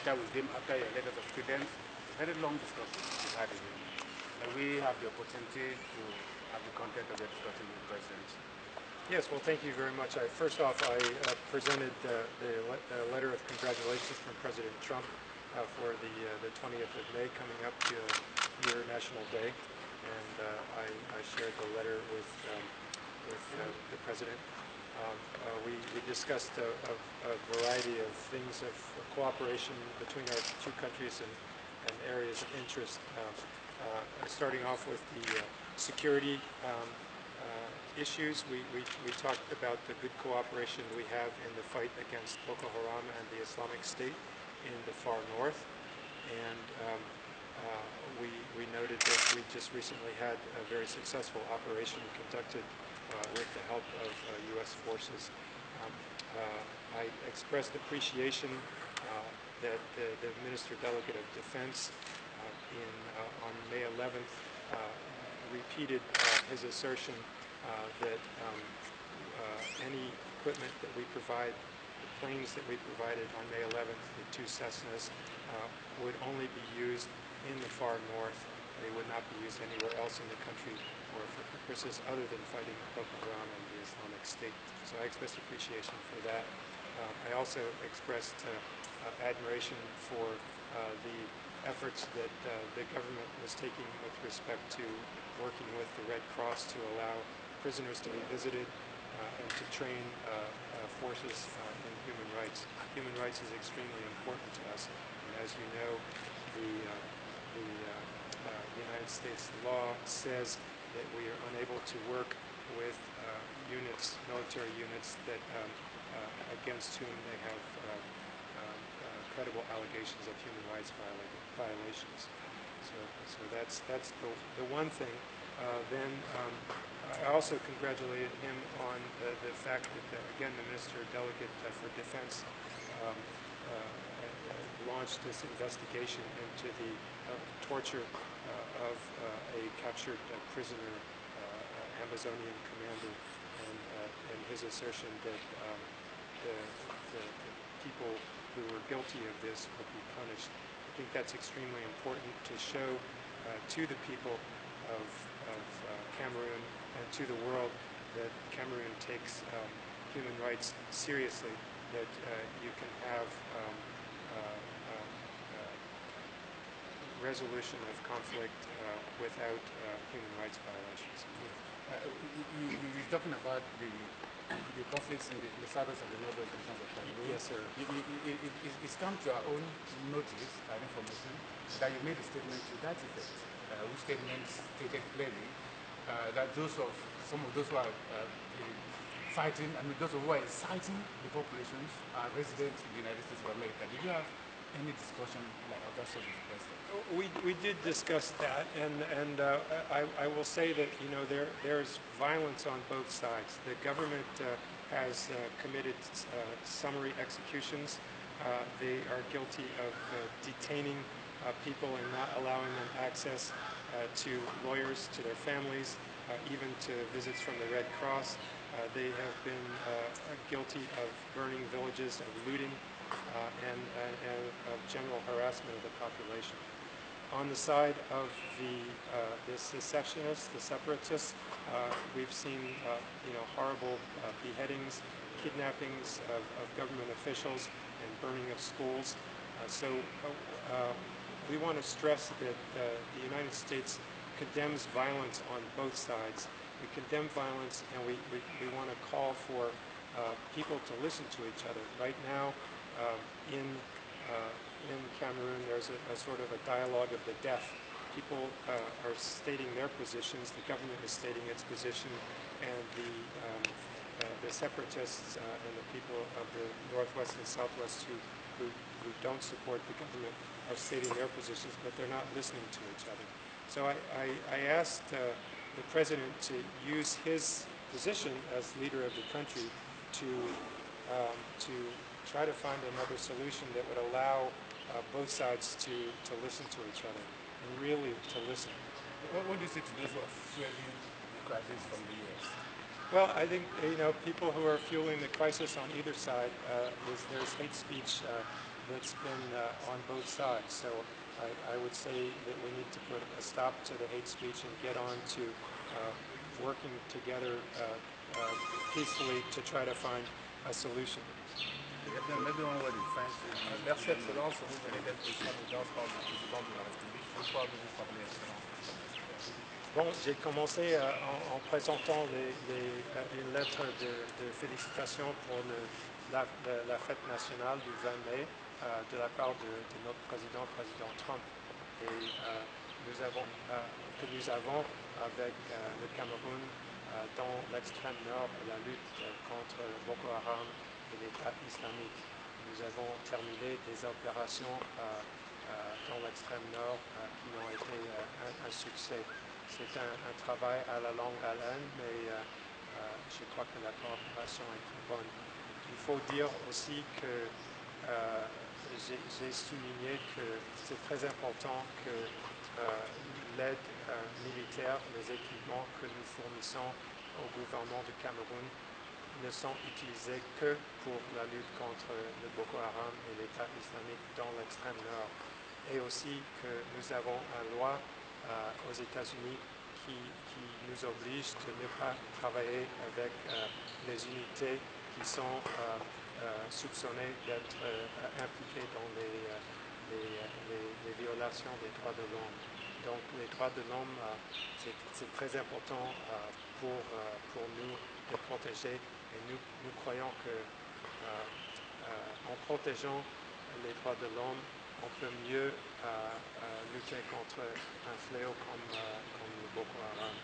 matter with him after your letters of credence. Very long discussion we had with him. And we have the opportunity to have the content of the discussion with the President. Yes, well, thank you very much. First off, I presented the letter of congratulations from President Trump for the 20th of May coming up to your National Day, and I shared the letter with the President. We discussed a variety of things of cooperation between our two countries and areas of interest, starting off with the security issues. We talked about the good cooperation we have in the fight against Boko Haram and the Islamic State in the far north, and we noted that we just recently had a very successful operation conducted with the help of U.S. forces. I expressed appreciation that the Minister Delegate of Defense on May 11th repeated his assertion that any equipment that we provide, the planes that we provided on May 11th, the two Cessnas, would only be used in the far north. They would not be used anywhere else in the country or for purposes other than fighting Boko Haram and the Islamic State. So I expressed appreciation for that. I also expressed admiration for the efforts that the government was taking with respect to working with the Red Cross to allow prisoners to be visited and to train forces in human rights. Human rights is extremely important to us, and as you know, the United States law says that we are unable to work with units, military units, that against whom they have credible allegations of human rights violations. So that's the one thing. Then I also congratulated him on the fact that, again, the Minister Delegate for Defense launched this investigation into the torture of a captured prisoner, Amazonian commander, and his assertion that the people who were guilty of this would be punished. I think that's extremely important to show to the people of Cameroon and to the world that Cameroon takes human rights seriously, that you can have resolution of conflict without human rights violations. You're talking about the conflicts in the southwest of the northern regions of Cameroon. Yes, sir. It's come to our own notice and information that you made a statement to that effect, which statement stated clearly that some of those who are fighting, those who are inciting the populations are residents in the United States of America. Did you have any discussion of that sort with the President? We did discuss that, and I will say that there's violence on both sides. The government has committed summary executions. They are guilty of detaining people and not allowing them access to lawyers, to their families, even to visits from the Red Cross. They have been guilty of burning villages, of looting, and of general harassment of the population. On the side of the secessionists, the separatists, we've seen horrible beheadings, kidnappings of government officials, and burning of schools. So we want to stress that the United States condemns violence on both sides. We condemn violence, and we want to call for people to listen to each other. Right now, in Cameroon, there's a sort of a dialogue of the deaf. People are stating their positions, the government is stating its position, and the separatists and the people of the Northwest and Southwest who don't support the government are stating their positions, but they're not listening to each other. So I asked the President to use his position as leader of the country to try to find another solution that would allow both sides to listen to each other, and really to listen. What do you say to those who are fueling the crisis from the U.S.? Well, I think people who are fueling the crisis on either side, there's hate speech that's been on both sides. So I would say that we need to put a stop to the hate speech and get on to working together peacefully to try to find a solution. Maybe one word in French. Merci Excellence, vous venez d'être reçu en audience par le président de la République. Je crois que vous parlez Excellence. Bon, j'ai commencé en présentant une lettre de félicitations pour la fête nationale du 20 mai de la part de notre président Trump. Et nous avons avec le Cameroun dans l'extrême nord la lutte contre Boko Haram et l'État islamique. Nous avons terminé des opérations dans l'extrême nord qui ont été un succès. C'est un travail à la longue haleine, mais je crois que la coopération est très bonne. Il faut dire aussi que j'ai souligné que c'est très important que l'aide militaire, les équipements que nous fournissons au gouvernement du Cameroun ne sont utilisés que pour la lutte contre le Boko Haram et l'État islamique dans l'extrême nord. Et aussi que nous avons une loi aux États-Unis qui nous oblige de ne pas travailler avec les unités qui sont soupçonnées d'être impliquées dans les violations des droits de l'homme. Donc les droits de l'homme, c'est très important pour nous de protéger, et nous croyons que en protégeant les droits de l'homme, on peut mieux lutter contre un fléau comme le Boko Haram.